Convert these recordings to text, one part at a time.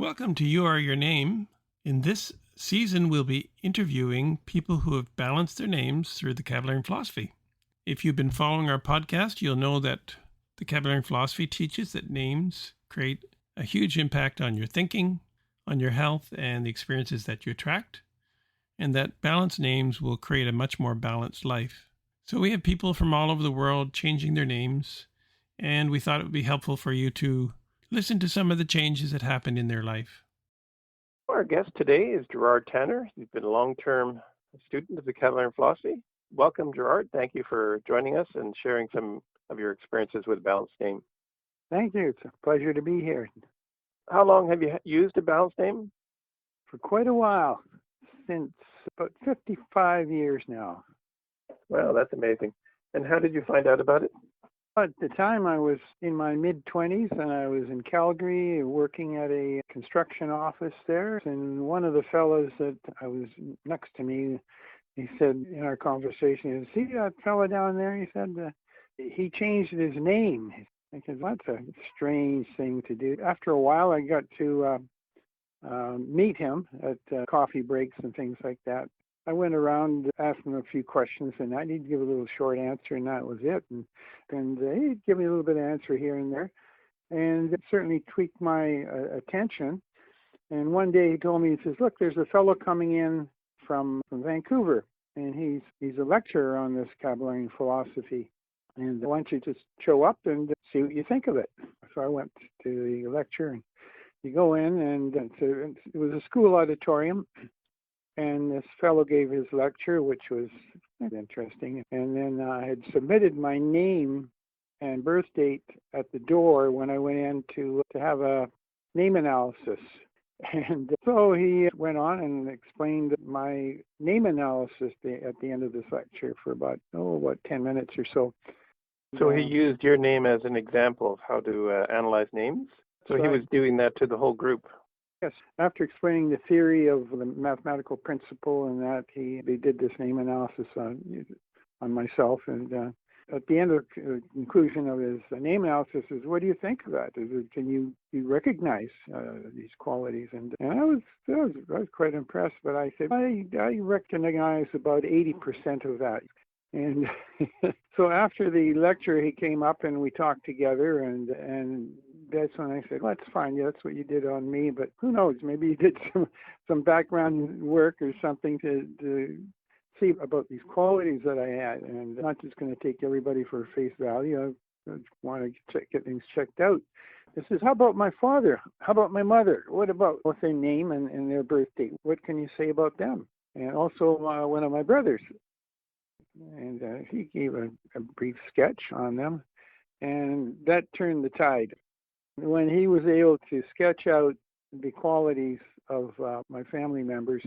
Welcome to You Are Your Name. In this season, we'll be interviewing people who have balanced their names through the Kalex philosophy. If you've been following our podcast, you'll know that the Kalex philosophy teaches that names create a huge impact on your thinking, on your health, and the experiences that you attract, and that balanced names will create a much more balanced life. So we have people from all over the world changing their names, and we thought it would be helpful for you to listen to some of the changes that happened in their life. Our guest today is Gerard Tanner. He's been a long-term student of the Kalex philosophy. Welcome, Gerard. Thank you for joining us and sharing some of your experiences with a balanced name. Thank you. It's a pleasure to be here. How long have you used a balanced name? For quite a while, since about 55 years now. Well, that's amazing. And how did you find out about it? At the time, I was in my mid-20s, and I was in Calgary working at a construction office there. And one of the fellows that I was next to me, he said in our conversation, "See that fellow down there?" He said, he changed his name. I said, "That's a strange thing to do." After a while, I got to meet him at coffee breaks and things like that. I went around asking him a few questions, and I need to give a little short answer, and that was it. And he'd give me a little bit of answer here and there, and it certainly tweaked my attention. And one day he told me, he says, "Look, there's a fellow coming in from Vancouver, and he's a lecturer on this Kalex philosophy. And why don't you just show up and see what you think of it?" So I went to the lecture, and you go in, and it was a school auditorium. And this fellow gave his lecture, which was interesting. And then I had submitted my name and birth date at the door when I went in to have a name analysis. And so he went on and explained my name analysis at the end of this lecture for about 10 minutes or so. So he used your name as an example of how to analyze names? So he was doing that to the whole group? Yes. After explaining the theory of the mathematical principle and that, they did this name analysis on myself. And at the end of the conclusion of his name analysis is, "What do you think of that? Can you recognize these qualities?" And I was quite impressed. But I said, I recognize about 80% of that. And so after the lecture, he came up and we talked together, and that's when I said, "Well, that's fine. Yeah, that's what you did on me, but who knows? Maybe you did some background work or something to see about these qualities that I had, and I'm not just going to take everybody for face value. I want to get things checked out." This is, "How about my father? How about my mother? What about both their name and their birth date? What can you say about them? And also one of my brothers." And he gave a brief sketch on them, and that turned the tide. When he was able to sketch out the qualities of my family members,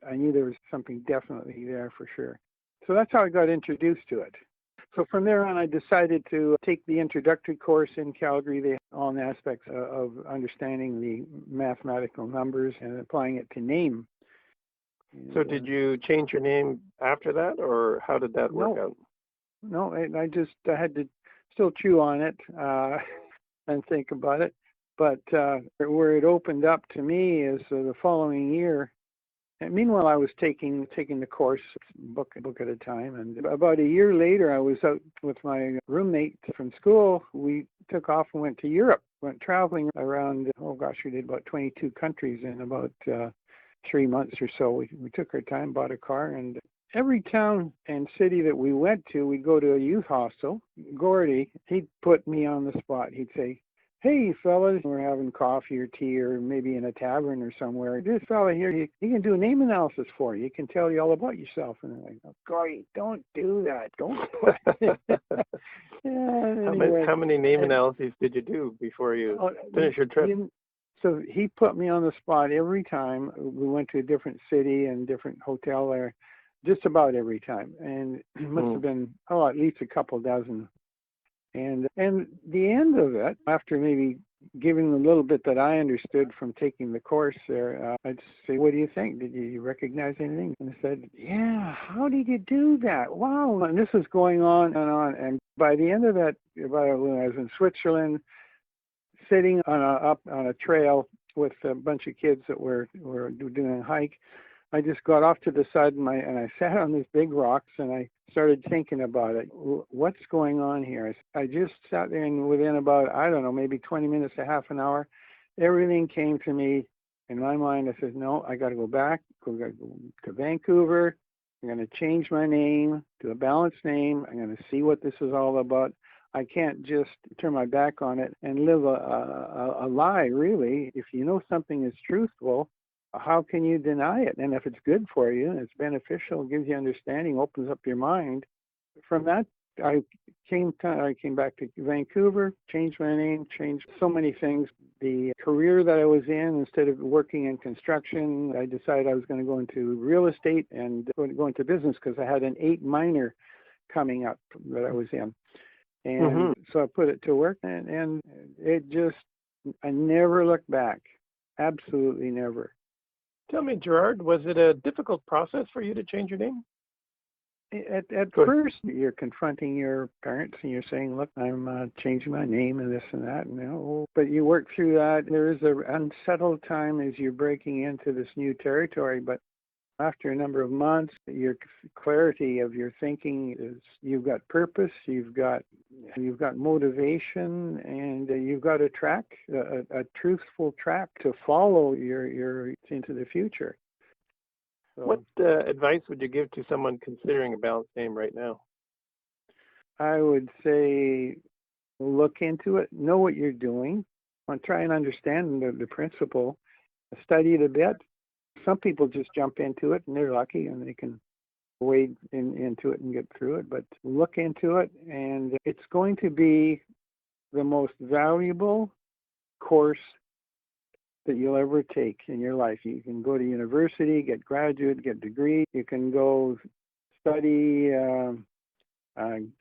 I knew there was something definitely there for sure. So that's how I got introduced to it. So from there on, I decided to take the introductory course in Calgary, the all aspects of understanding the mathematical numbers and applying it to name. So did you change your name after that, or how did that work out? No, I had to still chew on it and think about it. But where it opened up to me is the following year. And meanwhile, I was taking the course book at a time. And about a year later, I was out with my roommate from school. We took off and went to Europe, went traveling around, we did about 22 countries in about 3 months or so. We took our time, bought a car, and every town and city that we went to, we'd go to a youth hostel. Gordy, he'd put me on the spot. He'd say, "Hey, fellas, we're having coffee or tea or maybe in a tavern or somewhere. This fella here, he can do a name analysis for you. He can tell you all about yourself." And I'm like, "Oh, Gordy, don't do that. Don't put Yeah, how many name analyses did you do before you finished your trip? So he put me on the spot every time. We went to a different city and different hotel there, just about every time. And it must have been, at least a couple dozen. And the end of it, after maybe giving a little bit that I understood from taking the course there, I'd say, "What do you think? Did you recognize anything?" And I said, "Yeah, how did you do that? Wow." And this is going on and on. And by the end of that, when I was in Switzerland, sitting on a trail with a bunch of kids that were doing a hike. I just got off to the side and I sat on these big rocks and I started thinking about it. What's going on here? I just sat there, and within about, I don't know, maybe 20 minutes to half an hour, everything came to me in my mind. I said, no, I got to go back, go to Vancouver. I'm going to change my name to a balanced name. I'm going to see what this is all about. I can't just turn my back on it and live a lie, really. If you know something is truthful, how can you deny it? And if it's good for you and it's beneficial, gives you understanding, opens up your mind. From that, I came back to Vancouver, changed my name, changed so many things. The career that I was in, instead of working in construction, I decided I was going to go into real estate and go into business because I had an 8 minor coming up that I was in. And so I put it to work, and it just, I never looked back. Absolutely never. Tell me, Gerard, was it a difficult process for you to change your name? At first, you're confronting your parents and you're saying, look, I'm changing my name and this and that. And, but you work through that. There is an unsettled time as you're breaking into this new territory. But after a number of months, your clarity of your thinking is, you've got purpose, you've got motivation, and you've got a track, a truthful track to follow your into the future. So, what advice would you give to someone considering a balanced name right now? I would say look into it, know what you're doing, and try and understand the principle, study it a bit. Some people just jump into it and they're lucky and they can wade into it and get through it, but look into it, and it's going to be the most valuable course that you'll ever take in your life. You can go to university, get graduate, get degree. You can go study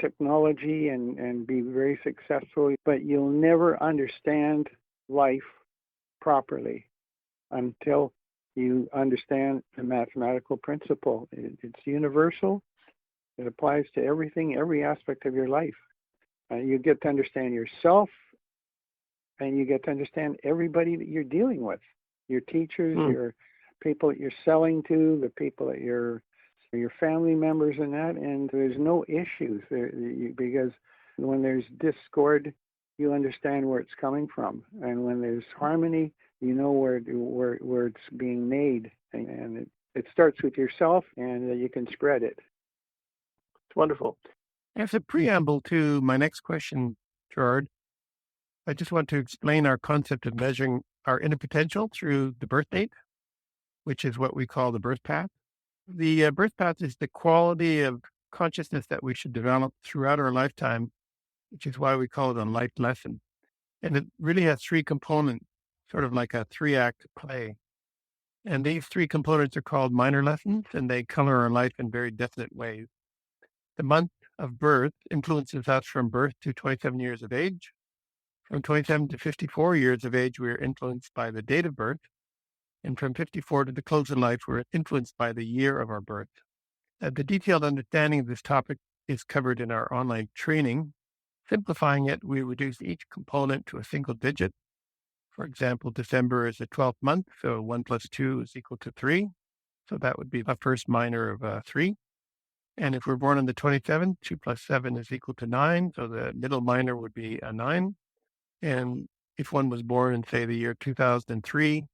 technology and be very successful, but you'll never understand life properly until you understand the mathematical principle. It's universal. It applies to everything, every aspect of your life. You get to understand yourself, and you get to understand everybody that you're dealing with, your teachers, your people that you're selling to, the people that your family members and that, and there's no issues there, because when there's discord, you understand where it's coming from, and when there's harmony, you know where it's being made, and it starts with yourself, and you can spread it. It's wonderful. As a preamble to my next question, Gerard, I just want to explain our concept of measuring our inner potential through the birth date, which is what we call the birth path. The birth path is the quality of consciousness that we should develop throughout our lifetime, which is why we call it a life lesson. And it really has 3 components, sort of like a 3-act play. And these 3 components are called minor lessons, and they color our life in very definite ways. The month of birth influences us from birth to 27 years of age. From 27 to 54 years of age, we are influenced by the date of birth. And from 54 to the close of life, we're influenced by the year of our birth. The detailed understanding of this topic is covered in our online training. Simplifying it, we reduce each component to a single digit. For example, December is the 12th month, so 1 plus 2 is equal to 3. So that would be the first minor of 3. And if we're born on the 27th, 2 plus 7 is equal to 9. So the middle minor would be a 9. And if one was born in, say, the year 2003,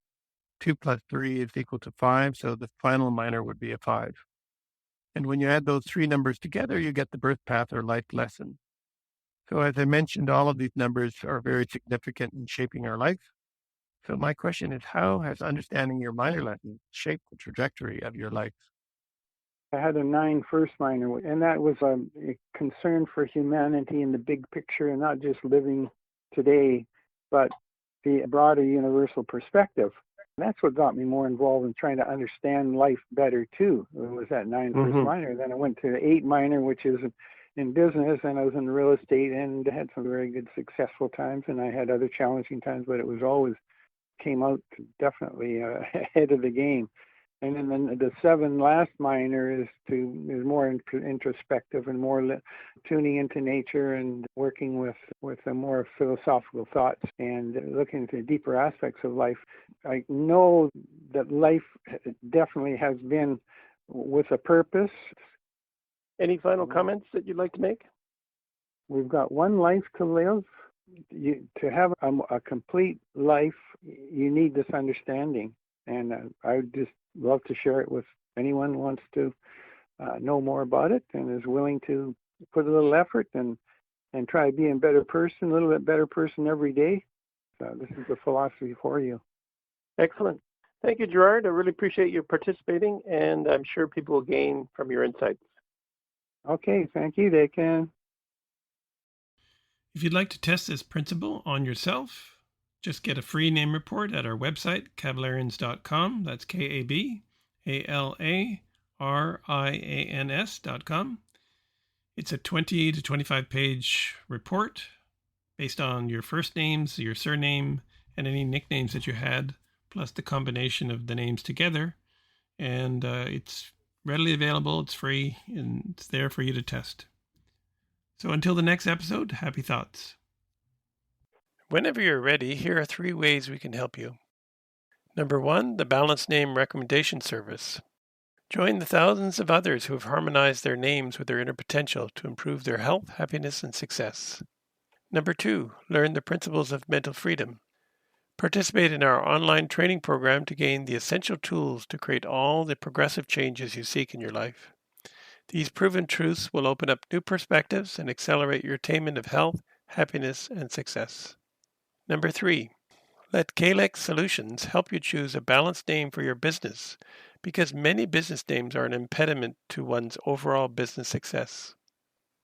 2 plus 3 is equal to 5. So the final minor would be a 5. And when you add those 3 numbers together, you get the birth path or life lesson. So as I mentioned, all of these numbers are very significant in shaping our life. So my question is, how has understanding your minor lesson shaped the trajectory of your life? I had a 9 first minor, and that was a concern for humanity in the big picture, and not just living today, but the broader universal perspective. And that's what got me more involved in trying to understand life better too. It was that 9 first minor. Then I went to the 8 minor, which is in business, and I was in real estate and had some very good successful times, and I had other challenging times, but it was always came out definitely ahead of the game. And then the 7 last minor is more introspective and more tuning into nature and working with the more philosophical thoughts and looking into deeper aspects of life. I know that life definitely has been with a purpose. Any final comments that you'd like to make? We've got one life to live. To have a complete life, you need this understanding. And I would just love to share it with anyone who wants to know more about it and is willing to put a little effort and try to be a little bit better person every day. So this is the philosophy for you. Excellent. Thank you, Gerard. I really appreciate you participating, and I'm sure people will gain from your insights. Okay, thank you. They can. If you'd like to test this principle on yourself, just get a free name report at our website, Kabalarians.com. That's KABALARIANS.com. It's a 20 to 25 page report based on your first names, your surname, and any nicknames that you had, plus the combination of the names together. And it's readily available, it's free, and it's there for you to test. So until the next episode, happy thoughts. Whenever you're ready, here are 3 ways we can help you. Number 1, the Balanced Name Recommendation Service. Join the thousands of others who have harmonized their names with their inner potential to improve their health, happiness, and success. Number 2, learn the principles of mental freedom. Participate in our online training program to gain the essential tools to create all the progressive changes you seek in your life. These proven truths will open up new perspectives and accelerate your attainment of health, happiness, and success. Number 3, let Kalex Solutions help you choose a balanced name for your business, because many business names are an impediment to one's overall business success.